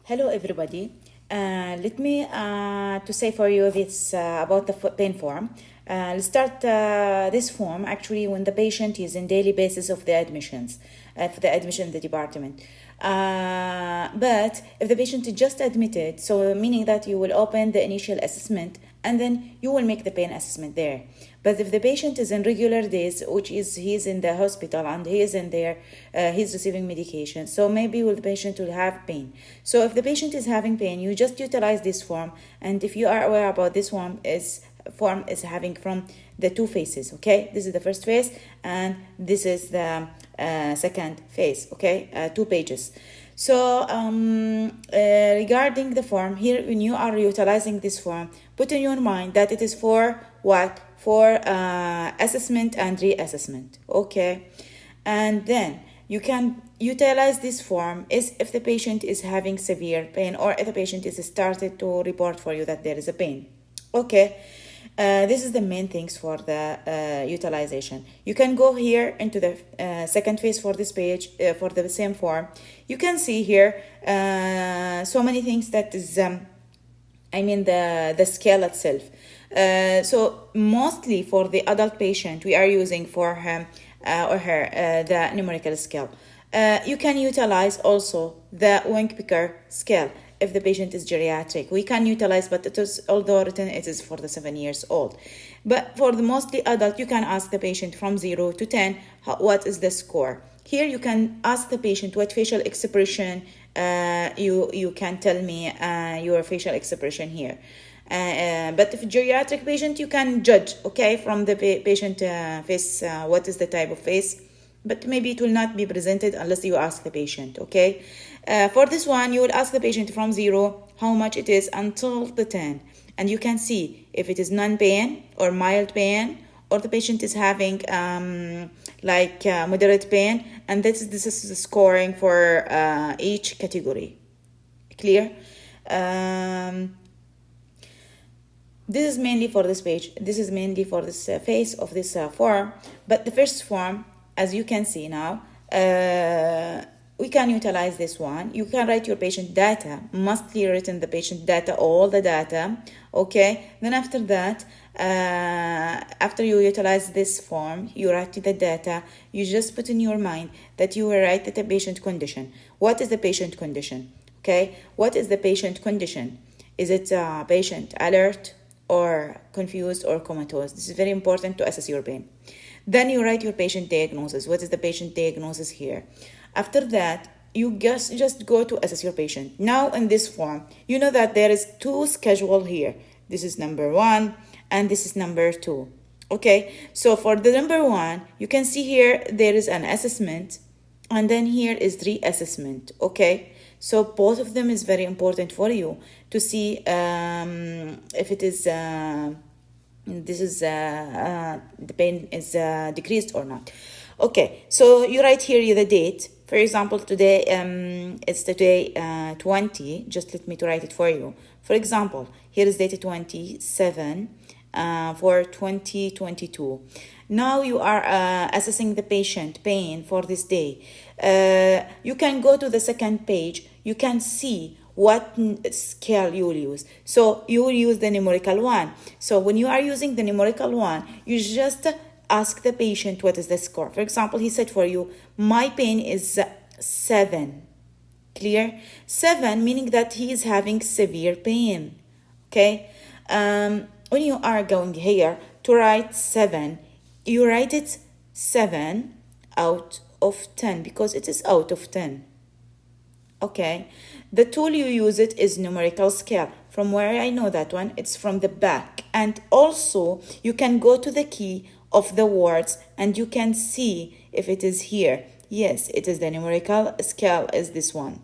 Hello everybody. Let me to say for you this about the pain form. Let's start this form actually when the patient is in daily basis of the admissions, for the admission in the department. But if the patient is just admitted, so meaning that you will open the initial assessment and then you will make the pain assessment there. But if the patient is in regular days, which is he's in the hospital and he is in there, he's receiving medication, so maybe the patient will have pain. So if the patient is having pain, you just utilize this form. And if you are aware about this form is having from the two phases. Okay, this is the first phase and this is the second phase. Okay, 2 pages. So regarding the form here, when you are utilizing this form, put in your mind that it is for what? For assessment and reassessment. Okay, and then you can utilize this form is if the patient is having severe pain or if the patient is started to report for you that there is a pain. Okay, this is the main things for the utilization. You can go here into the second phase for this page for the same form. You can see here so many things that is the scale itself. So mostly for the adult patient, we are using for him or her the numerical scale. You can utilize also the Wink-Picker scale if the patient is geriatric. We can utilize, but it is, although written, it is for the 7 years old. But for the mostly adult, you can ask the patient from 0 to 10, what is the score? Here you can ask the patient what facial expression you can tell me your facial expression here. But if geriatric patient, you can judge, okay, from the patient face, what is the type of face, but maybe it will not be presented unless you ask the patient, okay. For this one, you will ask the patient from 0, how much it is, until the 10. And you can see if it is non-pain or mild pain, or the patient is having moderate pain, and this is the scoring for each category. Clear? This is mainly for this page. This is mainly for this phase of this form. But the first form, as you can see now, we can utilize this one. You can write your patient data, mostly written the patient data, all the data. Okay. Then after that, after you utilize this form, you write the data. You just put in your mind that you will write the patient condition. What is the patient condition? Okay. What is the patient condition? Is it patient alert or confused or comatose? This is very important to assess your pain. Then you write your patient diagnosis. What is the patient diagnosis here? After that, you just go to assess your patient. Now in this form, you know that there is 2 schedule here. This is number 1 and this is number 2. Okay, so for the number 1, you can see here there is an assessment and then here is reassessment. Okay, so both of them is very important for you to see if it is the pain is decreased or not. Okay, so you write here the date. For example, today it's the day 20. Just let me to write it for you. For example, here is date 27 for 2022. Now you are assessing the patient pain for this day. You can go to the second page. You can see what scale you will use. So you will use the numerical one. So when you are using the numerical one, you just ask the patient what is the score. For example, he said for you, my pain is 7. Clear? 7 meaning that he is having severe pain. Okay? When you are going here to write 7, you write it 7 out of 10 because it is out of 10. Okay, the tool you use it is numerical scale. From where I know that one, it's from the back. And also you can go to the key of the words and you can see if it is here. Yes, it is the numerical scale is this one.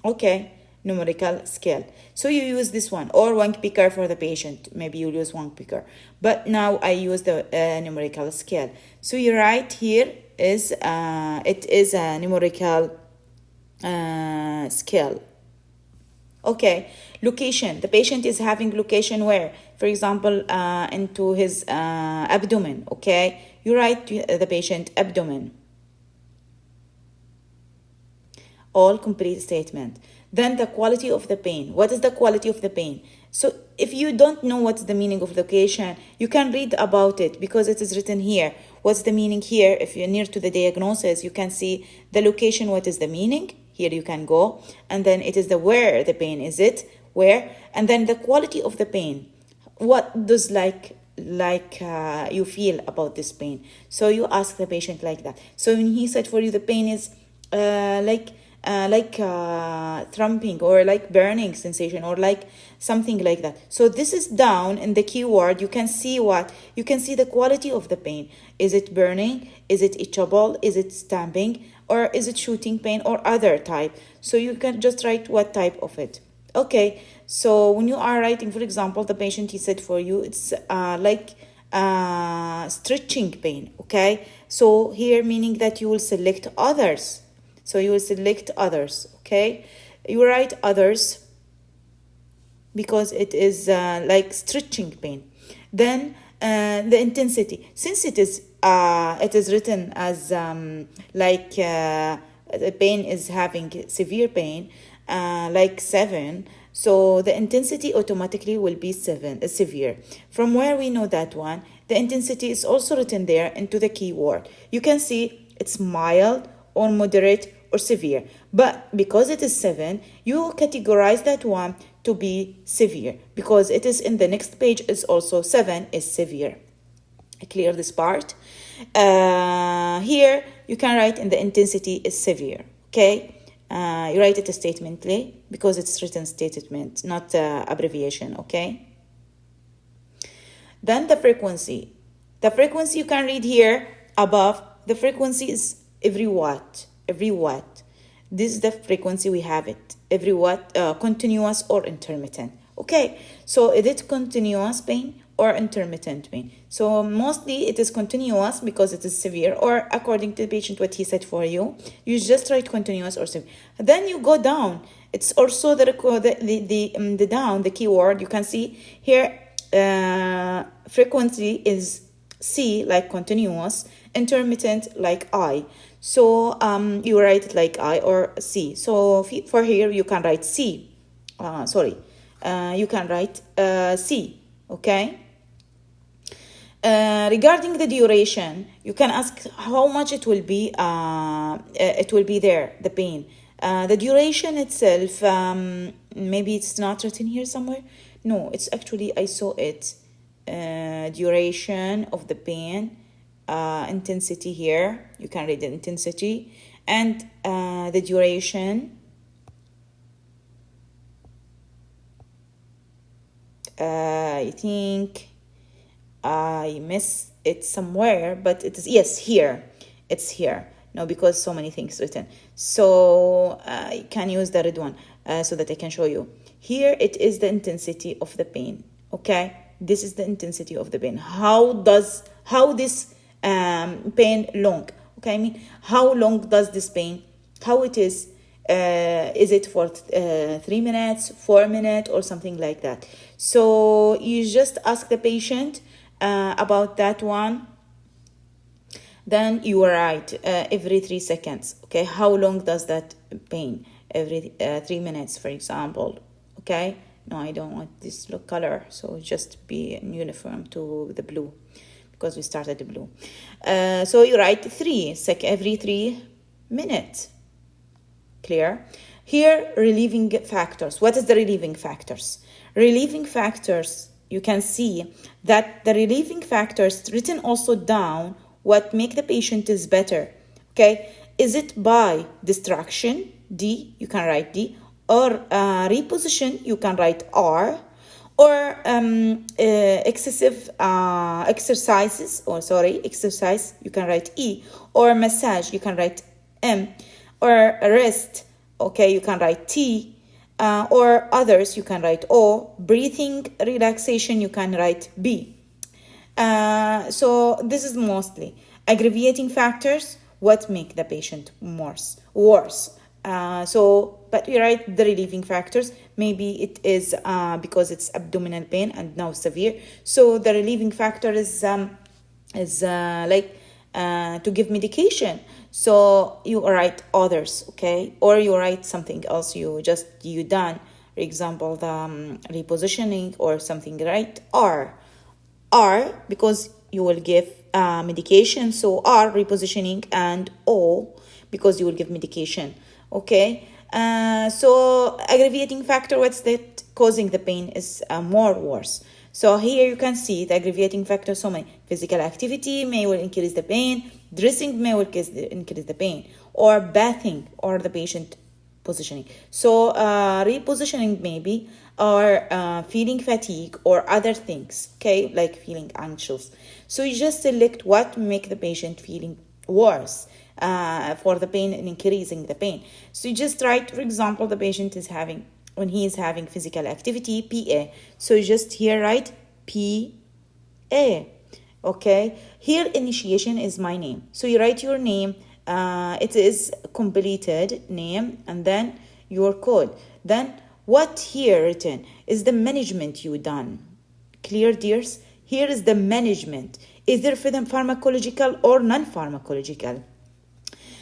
Okay, numerical scale. So you use this one or Wink-Picker for the patient. Maybe you use Wink-Picker. But now I use the numerical scale. So you write here is it is a numerical scale. Okay, location. The patient is having location where? For example, into his abdomen. Okay, you write the patient abdomen. all complete statement. Then the quality of the pain. What is the quality of the pain? So if you don't know what's the meaning of location, you can read about it because it is written here. What's the meaning here? If you're near to the diagnosis, you can see the location, what is the meaning. Here you can go. And then it is the where the pain is it, where. And then the quality of the pain. What does you feel about this pain? So you ask the patient like that. So when he said for you the pain is thrumping or like burning sensation or like something like that. So this is down in the keyword. You can see what? You can see the quality of the pain. Is it burning? Is it itchable? Is it stabbing? Or is it shooting pain or other type? So you can just write what type of it. Okay, so when you are writing, for example, the patient, he said for you, it's stretching pain, okay? So here meaning that you will select others. So you will select others, okay? You write others because it is like stretching pain. Then the intensity, since it is written as the pain is having severe pain, like 7, so the intensity automatically will be 7, severe. From where we know that one, the intensity is also written there into the keyword. You can see it's mild or moderate or severe, but because it is 7, you categorize that one to be severe because it is in the next page is also 7 is severe. Clear this part. Here you can write in the intensity is severe, okay? You write it statemently because it's written statement, not abbreviation, okay? Then the frequency. The frequency you can read here above. The frequency is every watt. Every watt. This is the frequency we have it. Every watt, continuous or intermittent. Okay, so is it continuous pain or intermittent pain? So mostly it is continuous because it is severe, or according to the patient what he said for you, you just write continuous or severe. Then you go down. It's also the down, the keyword. You can see here frequency is C, like continuous, intermittent like I. So you write it like I or C. So for here you can write C. You can write C, okay? Regarding the duration, you can ask how much it will be there, the pain. The duration itself, maybe it's not written here somewhere. No, it's actually, I saw it. Duration of the pain, intensity here. You can read the intensity and the duration. I think I miss it somewhere, but it is, yes, here. It's here. No, because so many things written. So I can use the red one so that I can show you. Here it is the intensity of the pain. Okay, this is the intensity of the pain. How this pain long? Okay, I mean, how long does this pain? How it is? Is it for 3 minutes, 4 minutes, or something like that? So you just ask the patient about that one. Then you write every 3 seconds. Okay, how long does that pain? Every 3 minutes, for example. Okay, no, I don't want this color, so just be in uniform to the blue because we started the blue. So you write every 3 minutes. Clear? Here, relieving factors. What is the relieving factors? Relieving factors, you can see that the relieving factors written also down what make the patient is better. Okay, is it by distraction? D, you can write D, or reposition, you can write R, or excessive exercise, you can write E, or massage, you can write M, or rest, okay, you can write T, or others, you can write O, breathing relaxation, you can write B. So this is mostly aggravating factors, what make the patient worse. But we write the relieving factors. Maybe it is because it's abdominal pain and now severe. So the relieving factor is to give medication. So you write others, okay, or you write something else you done, for example the repositioning or something, right? R because you will give medication, so R repositioning, and O because you will give medication, okay. So aggravating factor, what's that causing the pain is more worse. So here you can see the aggravating factor, so many. Physical activity may will increase the pain, dressing may will increase the pain, or bathing, or the patient positioning. So repositioning maybe, or feeling fatigue, or other things, okay, like feeling anxious. So you just select what make the patient feeling worse for the pain and increasing the pain. So you just write, for example, the patient is having, when he is having physical activity, PA. So you just here write PA. Okay, here initiation is my name, so you write your name, it is completed name, and then your code. Then what here written is the management you done. Clear, dears? Here is the management, either for the pharmacological or non-pharmacological.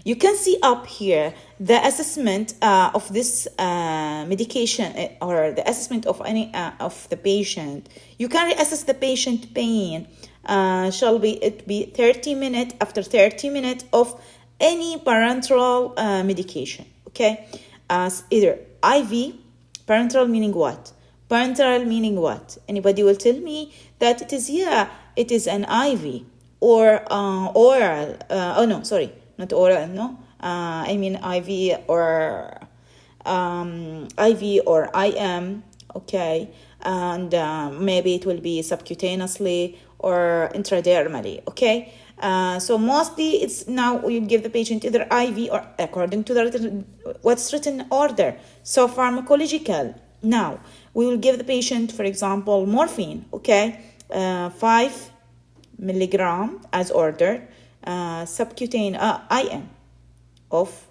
You can see up here the assessment of this medication, or the assessment of any of the patient. You can reassess the patient pain. Shall be it be 30 minutes after 30 minutes of any parenteral medication, okay? Either IV, parenteral meaning what? Parenteral meaning what? Anybody will tell me that it is, yeah, it is an IV, or oral. Oh no, sorry, not oral, no. I mean IV or IV or IM, okay, and maybe it will be subcutaneously or intradermally, okay. So mostly it's now you give the patient either IV or according to the what's written order. So pharmacological. Now we will give the patient, for example, morphine, okay, 5 milligram as ordered, subcutaneous IM of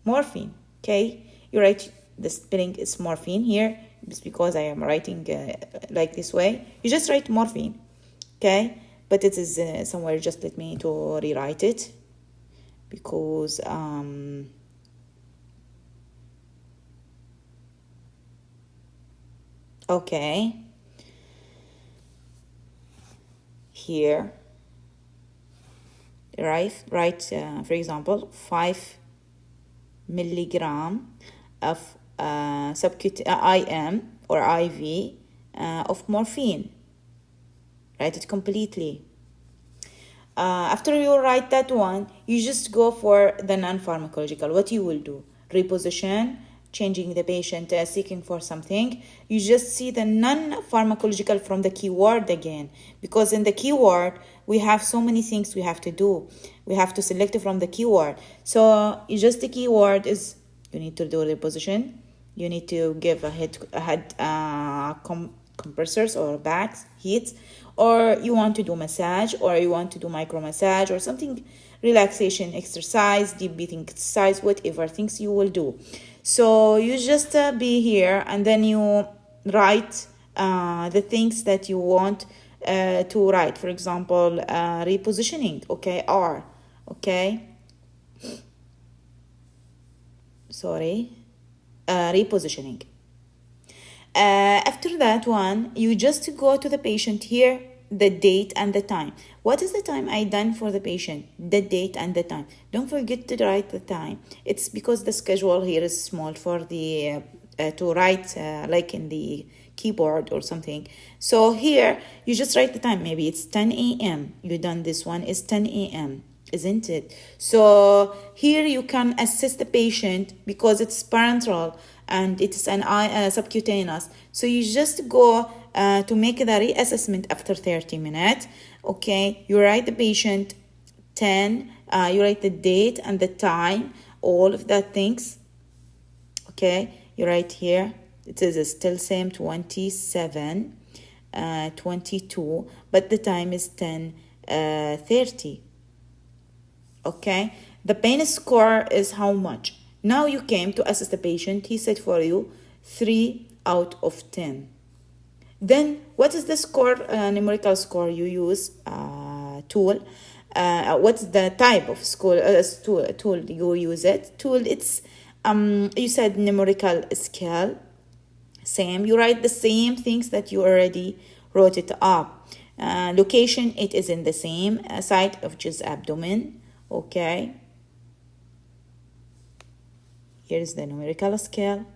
morphine, okay. You write the spelling is morphine here, just because I am writing like this way. You just write morphine, okay, but it is somewhere, just let me to rewrite it, because okay, here right, for example, 5 milligram of IM or IV of morphine. Write it completely. After you write that one, you just go for the non-pharmacological. What you will do? Reposition, changing the patient, seeking for something. You just see the non-pharmacological from the keyword again, because in the keyword we have so many things we have to do. We have to select from the keyword. So you just, the keyword is you need to do reposition. You need to give a head compressors or bags, heat, or you want to do massage, or you want to do micro massage, or something, relaxation exercise, deep breathing exercise, whatever things you will do. So you just be here, and then you write the things that you want to write. For example, repositioning, okay, R, okay, sorry, repositioning. After that one, you just go to the patient here, the date and the time. What is the time I done for the patient? The date and the time. Don't forget to write the time. It's because the schedule here is small for the to write like in the keyboard or something. So here you just write the time. Maybe it's 10 a.m. You done this one is 10 a.m. isn't it? So here you can assess the patient because it's parenteral and it's an subcutaneous. So you just go to make the reassessment after 30 minutes. Okay, you write the patient 10, you write the date and the time, all of that things. Okay, you write here, it is still same 27, 22, but the time is 10:30. Okay, the pain score is how much? Now you came to assess the patient, he said for you 3 out of 10. Then what is the score, numerical score you use tool? what's the type of tool you use it? Tool, it's you said numerical scale. Same, you write the same things that you already wrote it up. Location, it is in the same site of just abdomen. Okay, here is the numerical scale.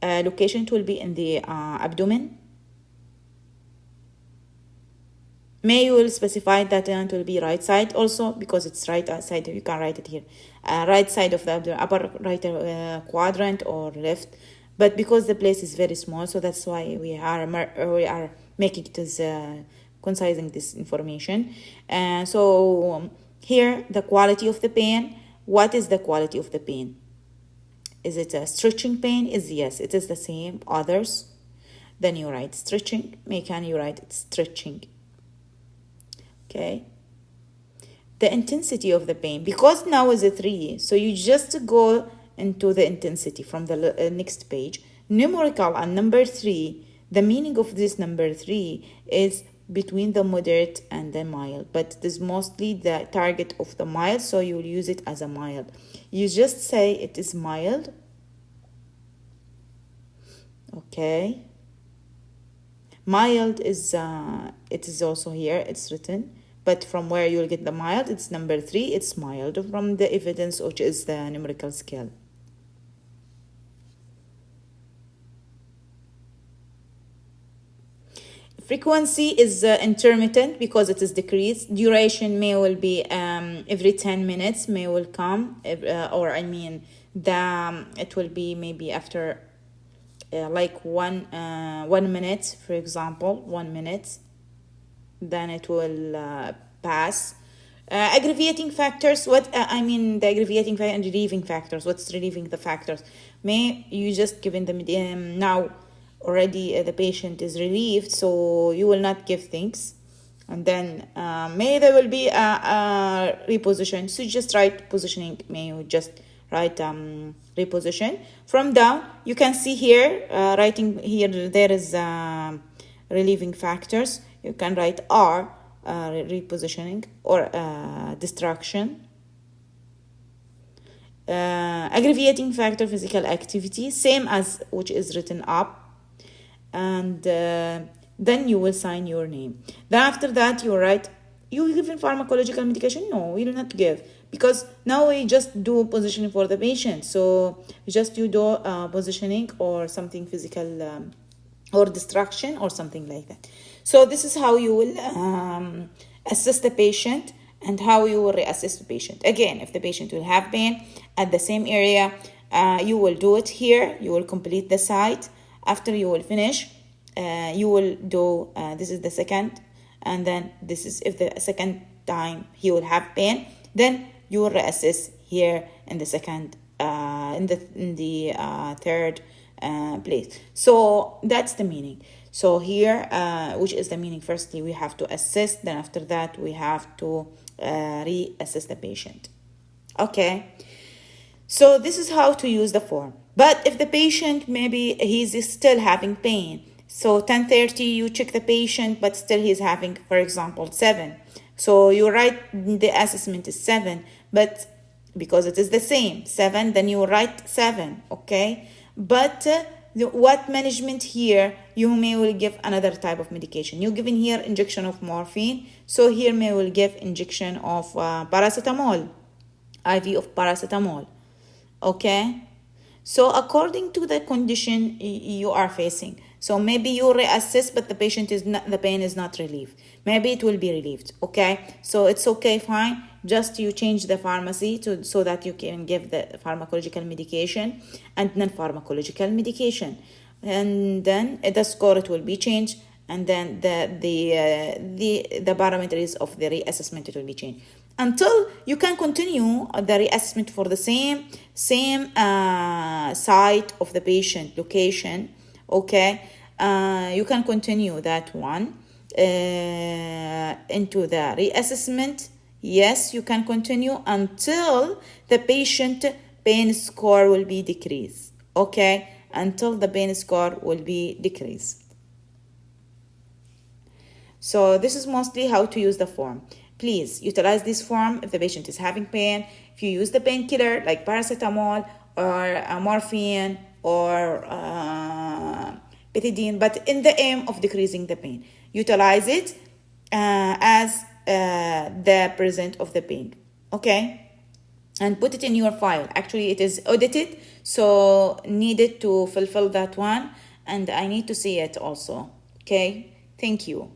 Location, it will be in the abdomen. May you will specify that it will be right side also, because it's right side. You can write it here, right side of the abdomen, upper right quadrant or left. But because the place is very small, so that's why we are making it as concising this information. So here, the quality of the pain. What is the quality of the pain? Is it a stretching pain? Yes, it is the same. Others, then you write stretching. Can you write it stretching? Okay. The intensity of the pain, because now is a 3, so you just go into the intensity from the next page. Numerical and number 3, the meaning of this number 3 is between the moderate and the mild, but it is mostly the target of the mild, so you will use it as a mild. You just say it is mild. Okay. Mild is it is also here, it's written, but from where you'll get the mild, it's number 3, it's mild, from the evidence, which is the numerical scale. Frequency is intermittent because it is decreased. Duration may will be every 10 minutes may will come, or I mean it will be maybe after like 1 minute, for example, 1 minute, then it will pass. Aggravating factors, what I mean, the aggravating factor and relieving factors. What's relieving the factors? May you just given them now already the patient is relieved, so you will not give things, and then may there will be a reposition, so you just write positioning. May you just write reposition. From down you can see here, writing here, there is relieving factors. You can write R, repositioning, or distraction. Aggravating factor, physical activity, same as which is written up, and then you will sign your name. Then after that you write, you give pharmacological medication? No, you do not give, because now we just do positioning for the patient, so just you do positioning or something physical, or distraction or something like that. So this is how you will assess the patient and how you will reassess the patient. Again, if the patient will have pain at the same area, you will do it here. You will complete the site. After you will finish, you will do, this is the second, and then this is if the second time he will have pain, then you will reassess here in the second, in the third place. So that's the meaning. So here, which is the meaning? Firstly, we have to assess. Then after that, we have to reassess the patient. Okay. So this is how to use the form. But if the patient, maybe he's still having pain, so 10:30 you check the patient, but still he's having, for example, 7. So you write the assessment is 7, but because it is the same 7, then you write 7. Okay. But what management here, you may will give another type of medication. You given here injection of morphine, so here may will give injection of paracetamol, IV of paracetamol. Okay. So according to the condition you are facing, so maybe you reassess, but the patient is not, the pain is not relieved. Maybe it will be relieved. Okay. So it's okay, fine. Just you change the pharmacy so that you can give the pharmacological medication and non-pharmacological medication, and then the score it will be changed, and then the parameters of the reassessment it will be changed until you can continue the reassessment for the same site of the patient location. Okay, you can continue that one into the reassessment. Yes, you can continue until the patient pain score will be decreased. Okay, until the pain score will be decreased. So this is mostly how to use the form. Please utilize this form if the patient is having pain. If you use the painkiller like paracetamol or morphine or pethidine, but in the aim of decreasing the pain, utilize it as the present of the pain. Okay? And put it in your file. Actually, it is audited, so needed to fulfill that one, and I need to see it also. Okay? Thank you.